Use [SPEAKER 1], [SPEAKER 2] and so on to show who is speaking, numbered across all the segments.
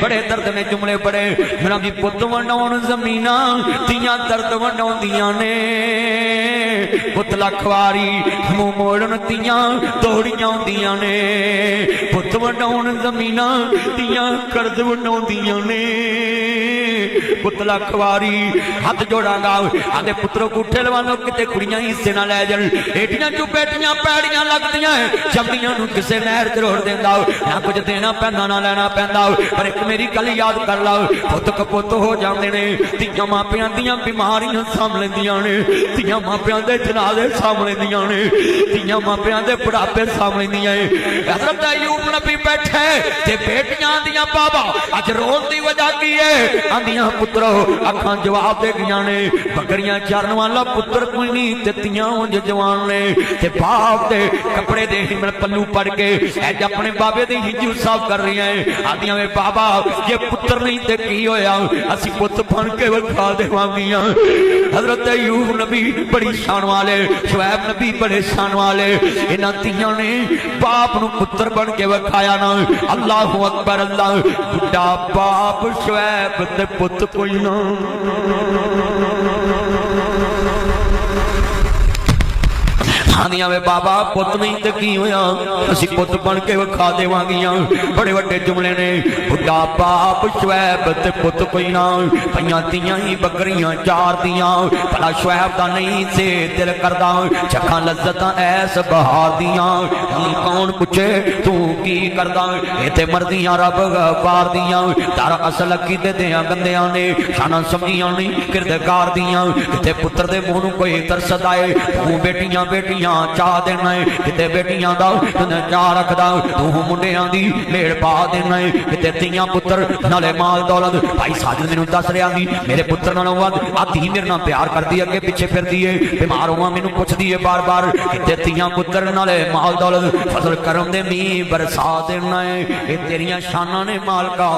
[SPEAKER 1] بڑے درد نے جملے بڑے میرا بھی پت ونڈاؤن زمینہ تیاں درد ونڈاؤندیاں نے پت لکھواری منہ موڑن تیاں دوڑیاں ہوندیاں نے پت ونڈاؤن زمینہ تیاں قرض ونڈاؤندیاں نے پت لکھواری ہاتھ جوڑا گا آدھے پتروں کو اٹھے لوانو کتے کڑیاں حصے نہ لے جل ایٹیاں جو بیٹیاں پیڑیاں لگتیاں ہیں جمدیاں نو کسے نہر جروڑ دیندہ نہ کچھ دینا پہنا نہ لینا پہندہ پر ایک میری کل یاد کر لاؤ پت کپوت ہو جاندے نے تیاں ماپیاں دیاں بیماریاں ساملے دیاں نے تیاں ماپیاں دے جنازے ساملے دیاں نے تیاں ماپیاں دے بڑھاپے ساملے دیاں ہیں حضرت ایوب نبی بیٹھے تے بیٹیاں دیاں بابا اج رون دی وجہ کی ہے آندیاں پترو اکھاں جواب دے گیاں نے بکریاں چارن والا پتر کوئی نہیں تے تیاں ہونج جوان نے تے باپ دے کپڑے دے ہمیں پلو پڑ کے ایج اپنے بابے دے ہجو صاف کر رہی ہیں آدیاں میں بابا یہ پتر نہیں تے کی ہویا اسی پت پھن کے وکھا دے وانگیاں حضرت ایوب نبی بڑی شان والے شعیب نبی بڑے شان والے انہاں تیاں نے باپ نو پتر بن کے وکھایا نا اللہ اکبر اللہ بڑا باپ شعیب تے پت کوئی نہ آنیاں میں بابا پت نہیں تے کی ہویا اسی پت بن کے وکھا دے وانگیاں بڑے وڈے جملے نے بڑا باپ شعیب تے پت کوئی نہ پئیاں تیاں ہی بکریاں چار دیاں بھلا شعیب دا نہیں سے دل کردا چکھاں لذتاں ایس بہار دیاں کون پوچھے تو کی کردا اے تے مردیاں رب غفار دیاں در اصل عقیدے دیاں گندیاں نے شاناں سمجھیاں نہیں کردگار دیاں تے پتر دے منہ نوں کوئی ترس آئے تو بیٹیاں بیٹیاں چاہ دینا ہے کتے بیٹیاں دا چاہ رکھ دا تو منڈیاں دی میڑ پا دینا ہے کتے تیاں پتر نالے مال دولت بھائی ساجد میں دس رہا دی میرے پتر نالوں واد آدھی میرے نام پیار کر دی اگے پیچھے پھر دیئے بیمار ہوا میں پوچھ دیئے بار بار کتے تیاں پتر نالے مال دولت فضل کرم دے می برسا دینا ہے اے تیریاں شانہ نے مال کا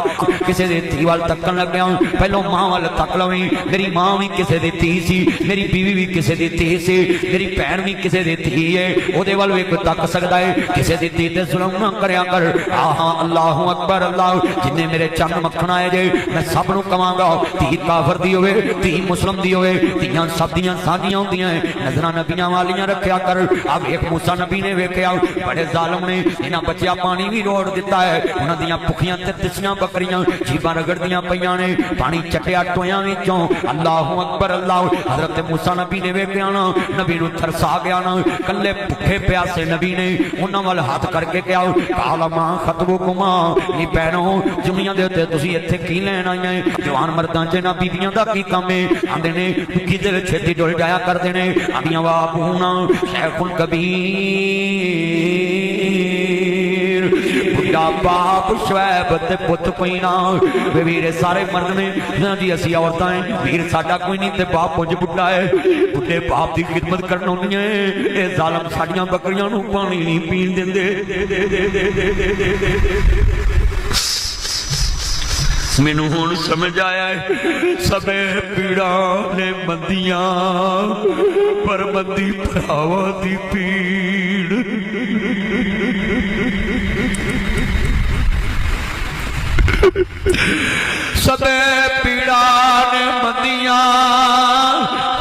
[SPEAKER 1] کسے دے تی وال تکن لگ گیا پہلو ماں وال تک لویں میری ماں بھی کسے دے تی سی میری بیوی بھی کسے دے تی سی میری پہن بھی کسے دے تی ہے او دے والوے کو تک سکتا ہے کسے دی تے ظلم نہ کریا کر آہاں اللہ اکبر اللہ جنہیں میرے چند مکھن آئے جے میں سب نو کماں گا تی کافر دی ہوئے تی مسلم دی ہوئے تیاں سب دیاں سانیاں ہوں دیاں نظرہ نبیاں والیاں رکھیا کر اب ایک موسیٰ نبی نے ویکھیا بڑے ظالم نے انہاں بچیا پانی بھی روڑ دیتا ہے انہاں دیاں پکھیاں تے تسیاں بکریاں جیباں رگڑ دیاں پیاں نے پانی چٹیا ٹویاں وچوں اللہ اکبر اللہ حضرت موسیٰ نبی نے ویکھیا نا نبی نو ترسا گیا نا کلے بھکے پیاسے نبی نے انہاں وال ہاتھ کر کے کیا قال ما خطبکما نی بہنوں جمعیاں دے تے تسی ایتھے کی لین آئی ہیں جوان مرداں چ نہ بیبیاں دا کی کام ہے آندے نے کی دل چھتی ڈول جایا کردے نے آندیاں وا بونا شیخ الکبیر بڑا باپ شعیب تے پت کوئی نہ ویر سارے مرد نے نہ جی اسی عورتاں ہیں ویر ساڈا کوئی نہیں تے باپ پنج بڈھا ہے بڈھے باپ دی خدمت کرن ہوندیاں اے ظالم ساڈیاں بکریاں نو پانی نہیں پین دیندے مینوں ہن سمجھ آیا ہے سبے پیڑاں نے مندیاں پر مندی بھراواں دی پیڑ سبے پیڑاں نے مندیاں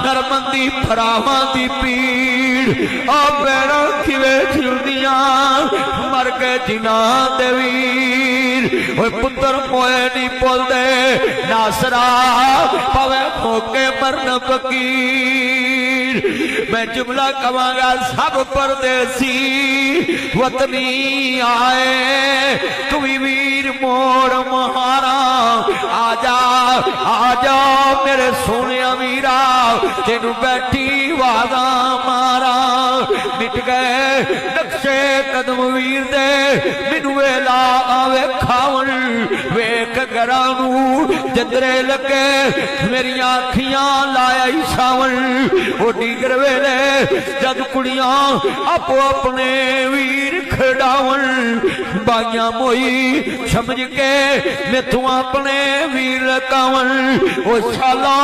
[SPEAKER 1] نرمندی بھراواں دی پیڑ آ بیڑاں کھوے چھلدیاں مر کے جناں دے ویر اوے پتر موئے نہیں بول دے ناصرہ پوے کھوکے مرن فقیر میں جملہ کہاں گا سب پردیسی وطنی آئے تمہیں ویر موڑ مہارا آجا میرے سونے امیرہ جنہوں بیٹھی وعدہ مارا مٹ گئے نقشے قدم ویر دے منو ویلا آوے کھاون ویک گرانو جدرے لگے میری آنکھیاں لایا شاون وہ دیگر ویلے جد کڑیاں اپو اپنے ویر کھڑاون بائیاں موئی سمجھ کے میں تو اپنے ویر لکاون وہ شالا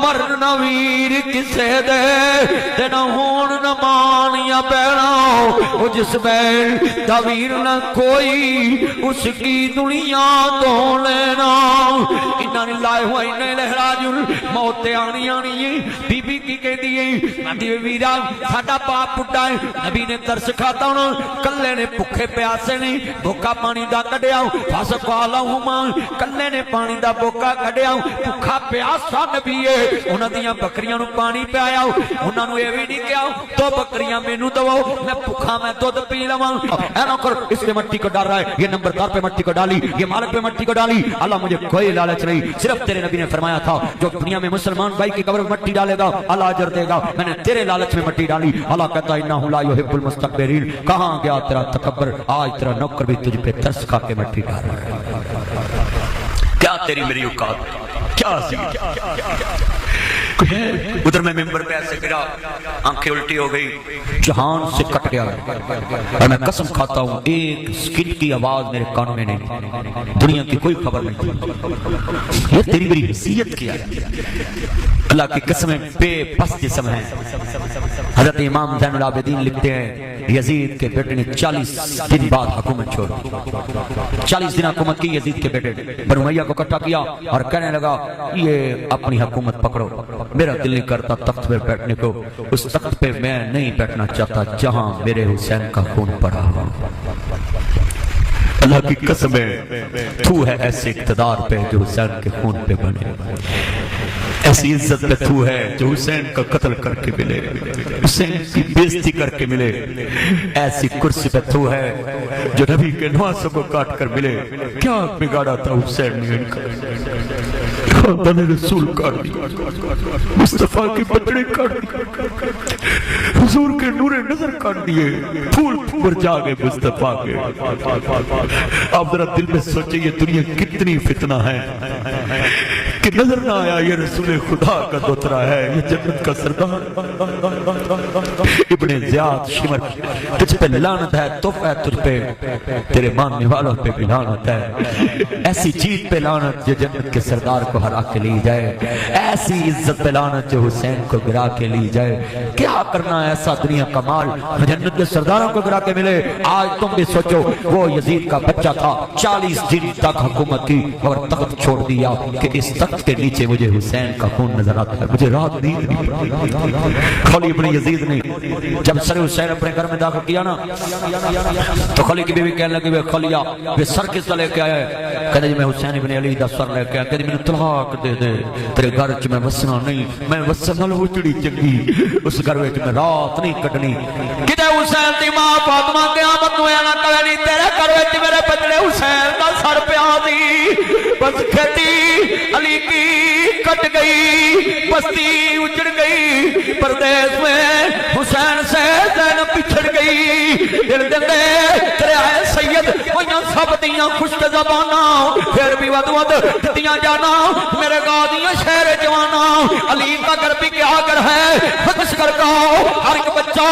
[SPEAKER 1] مرن ویر کسے دے دینا ہون نہ مانیا بینا وہ جس بین تا ویر نہ کوئی اس کی دنیا دولے انہاں نے لائے ہوئے انہیں لہراجن موت آنی آنی ہے بی بی کی کہہ دیئے نبی ویرا ساڑا باپ پڑھا ہے نبی نے ترس کھاتا ہونا کلے نے پکھے پیاسے نہیں بھوکا پانی دا کڑیا فاسقالا ہما کلے نے پانی دا بھوکا کڑیا پکھا پیاسا نبی ہے انہاں دیاں بکریاں نو پانی پہ آیا انہاں نو یہ بھی نہیں کیا تو بکریاں میں نو دو میں پکھا میں دودھ پی لواں اے نوکر اس نے مٹی کو ڈال رہا ہے یہ نمبردار پہ مٹی کو ڈالی یہ مالک پہ مٹی کو ڈالی اللہ مجھے کوئی لالچ نہیں صرف تیرے نبی نے فرمایا تھا جو دنیا میں مسلمان بھائی کی قبر میں مٹی ڈالے گا اللہ اجر دے گا میں نے تیرے لالچ میں مٹی ڈالی اللہ کہتا ہے انہو لا یحب المستکبرین کہاں گیا تیرا تکبر آج تیرا نوکر بھی تجھ پہ ترس کھا کے مٹی ڈال رہا ہے کیا تیری میری اوقات کیا ادھر میں ممبر پہ ایسے گرا آنکھیں الٹی ہو گئی جہان سے کٹ گیا اور میں قسم کھاتا ہوں ایک سکن کی آواز میرے کانوں میں نہیں دنیا کی کوئی خبر نہیں یہ تیری میری حیثیت کیا ہے اللہ کی قسمیں بے بس جسم ہیں حضرت امام زین العابدین لکھتے ہیں یزید کے بیٹے نے 40 دن بعد حکومت چھوڑ 40 دن حکومت کی یزید کے بیٹے بنو امیہ کو اکٹھا کیا اور کہنے لگا یہ اپنی حکومت پکڑو میرا دل نہیں کرتا تخت پہ بیٹھنے کو اس تخت پہ میں نہیں بیٹھنا چاہتا جہاں میرے حسین کا خون پڑا ہوا اللہ کی قسم ہے تو ہے ایسے اقتدار پہ جو حسین کے خون پہ بنے ایسی عزت پہ تو ہے جو حسین کا قتل کر کے ملے حسین کی بیزتی کر کے ملے ایسی کرسی پہ تو ہے جو نبی کے نواسوں کو کاٹ کر ملے کیا بگاڑا تھا حسین نے ان کا خاندان رسول کاٹ دی مصطفیٰ کی بچڑے کاٹ دی حضور کے نور نظر کاٹ دیے پھول پر جاگے مصطفیٰ کے آپ ذرا دل میں سوچے یہ دنیا کتنی فتنہ ہے کہ نظر نہ آیا یہ رسول خدا کا دوترا ہے یہ جنت کا سردار ابن زیاد شمر تجھ پہ لعنت ہے توف ہے تجھ پہ تیرے ماننے والوں پہ بھی لعنت ہے ایسی جیت پہ لعنت جو جنت کے سردار کو ہرا کے لی جائے ایسی عزت پہ لعنت جو حسین کو گرا کے لی جائے کیا کرنا ایسا دنیا کا مال جنت کے سرداروں کو گرا کے ملے آج تم بھی سوچو وہ یزید کا بچہ تھا 40 دن تک حکومت کی اور تخت چھوڑ دیا کہ اس تخت کے نیچے مجھے حسین کا خون نظر آتا ہے مجھے رات نیند نہیں خلی ابن یزید نے جب سر حسین اپنے گھر میں داخل کیا نا تو خلی کی بیوی کہنے لگی خلیا وہ سر کس طرح لے کے آیا ہے کہنے جی میں حسین ابن علی دا سر لے کے آیا کہنے میں طلاق دے دے تیرے گھر چ میں وسنا نہیں میں وسنا لو چڑی چنگی اس گھر وچ میں رات نہیں کٹنی کتے حسین دی ماں فاطمہ قیامت ہویا نہ کرنی تیرے گھر وچ میرے بچڑے حسین دا سر پیا دی بس کھتی علی کی کٹ گئی بستی اجڑ گئی پردیس میں حسین سے زینب پچھڑ گئی دل دندے تیرے آئے سید وہاں سب دیاں خشک زباناں پھر بھی ود ود دتیاں جانا میرے گادیاں شہر جوانا علی کا گھر بھی کیا گھر ہے خدش کر گاؤ ہر ایک بچہ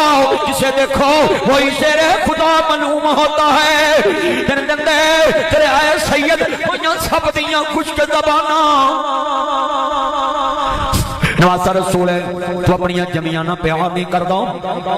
[SPEAKER 1] جسے دیکھو وہی شیر خدا منوم ہوتا ہے دل دندے تیرے آئے سید وہاں سب دیاں خشک زباناں نواسا رسول ہے تو اپنی جمیانہ پیار نہیں کر دو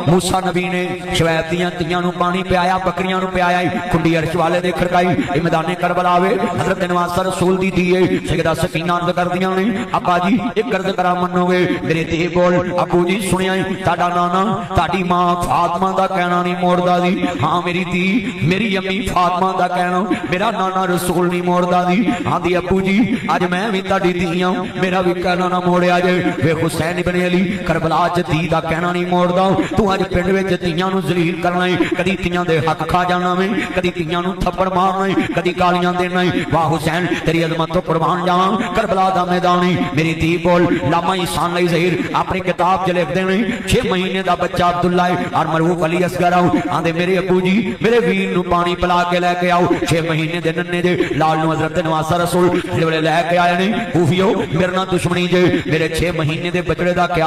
[SPEAKER 1] موسیٰ نبی نے شعیب دیاں تیاں نو پانی پہ آیا بکریاں نو پہ آیا کنڈی عرش والے دے کھڑکائی اے میدان کربلا آوے حضرت نواسا رسول دی دیئے سیدہ سکینہ عرض کر دیاں نے ابا جی ایک عرض کرا منوے میرے دے بول ابو جی سنیاں تاڑا نانا تاڑی ماں فاطمہ دا کہنا نہیں موڑ دا دی ہاں میری دی میری امی فاطمہ دا کہنا میرا نانا رسول نہیں موڑ دا دی ہاں دی ابو جی آج میں بھی تاڑی دیاں میرا بھی کہنا نہ موڑے آجے وے حسین ابن علی کربلا جدی دا کہنا نہیں موڑ دا تو آج پنڈ وچ تیاں نو ذلیل کرنا ہے کدی تیاں دے حق کھا جانا ہے کدی تیاں نو تھپڑ مارنا ہے کدی گالیاں دینا ہے واہ حسین تیری عظمت تو قربان جاواں کربلا دا میدان ہے میری دی بول لاما احسان علی ظہیر اپنی کتاب چ لکھ دینے 6 مہینے دا بچہ عبداللہ اور مرعوف علی اصغر آؤ آندے میرے ابو جی میرے ویر نو پانی پلا کے لے کے آؤ 6 مہینے دے ننے دے لال نو حضرت نواسا رسول لے کے آئے نہیں کوفیو میرے نال دشمنی جے میرے 6 مہینے دے بچڑے دا کیا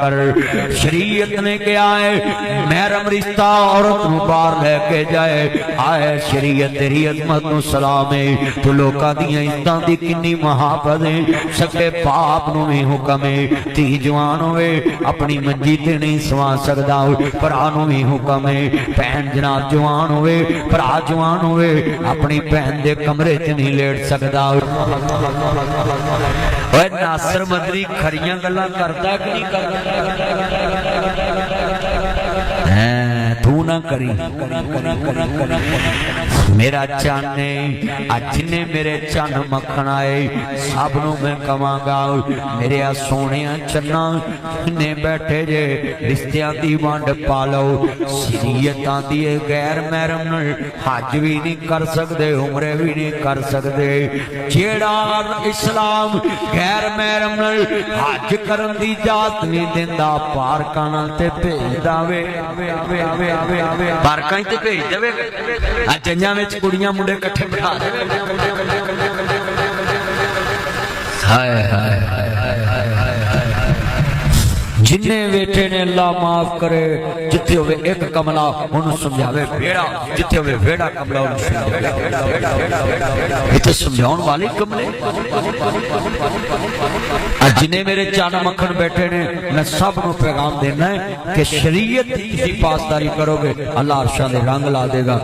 [SPEAKER 1] کر شریعت نے کیا ہے محرم رشتہ عورت نو باہر لے کے جائے آئے شریعت تیری عظمت نو سلام ہے تو لوکاں دیاں عزتاں دی کنی محافظ ہے سکے باپ نو بھی حکم ہے تھی جوان ہوئے اپنی منجی تے نہیں سوا سکدا بھرا نو بھی حکم ہے بہن جناب جوان ہوئے بھرا جوان ہوئے اپنی بہن دے کمرے چ نہیں لیٹ سکدا اوے ناصر مدری کھریاں گلاں کردا کہ نہیں کردا تو نہ کری میرا چان نے اج نے میرے چان مکھن آئے سب نو میں کہاں گا میرے سونیاں چنا نے بیٹھے جے رشتیاں دی وانڈ پا لو شریعتاں دی غیر محرم نال حج بھی نہیں کر سکدے عمرے بھی نہیں کر سکدے جیڑا اسلام غیر محرم نال حج کرن دی اجازت نہیں دیندا پارکاں نال تے بھیجدا وے پارکاں تے بھیج دے جنجاں وچ کڑیاں منڈے کٹھے بٹھا دے ہائے ہائے جننے بیٹھے نے اللہ معاف کرے جتے ہوئے ایک کملہ انہوں سمجھاوے بیڑا جتے ہوئے بیڑا کملہ انہوں سمجھاوے یہ سمجھاؤن والی کملے جنہیں میرے چانا مکھن بیٹھے نے میں سب نو پیغام دینا ہے کہ شریعت کی پاسداری کرو گے اللہ عرشاں دے رنگ لا دے گا